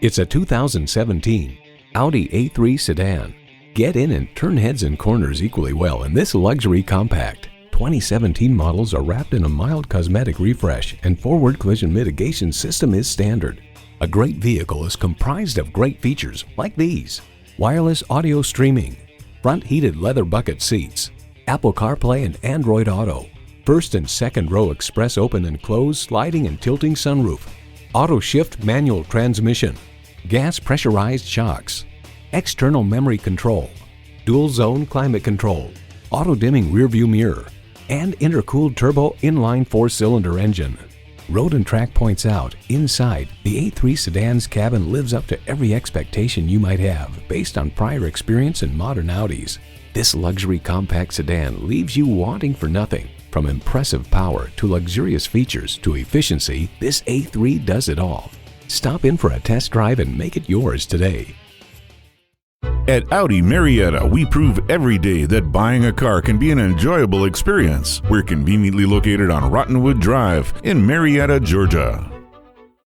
It's a 2017 Audi A3 sedan. Get in and turn heads and corners equally well in this luxury compact. 2017 models are wrapped in a mild cosmetic refresh, and forward collision mitigation system is standard. A great vehicle is comprised of great features like these: wireless audio streaming, front heated leather bucket seats, Apple CarPlay and Android Auto, first and second row express open and close sliding and tilting sunroof, auto shift manual transmission, gas pressurized shocks, external memory control, dual zone climate control, auto dimming rear view mirror, and intercooled turbo inline 4-cylinder engine. Road and Track points out, inside, the A3 sedan's cabin lives up to every expectation you might have based on prior experience in modern Audis. This luxury compact sedan leaves you wanting for nothing. From impressive power to luxurious features to efficiency, this A3 does it all. Stop in for a test drive and make it yours today. At Audi Marietta, we prove every day that buying a car can be an enjoyable experience. We're conveniently located on Rottenwood Drive in Marietta, Georgia.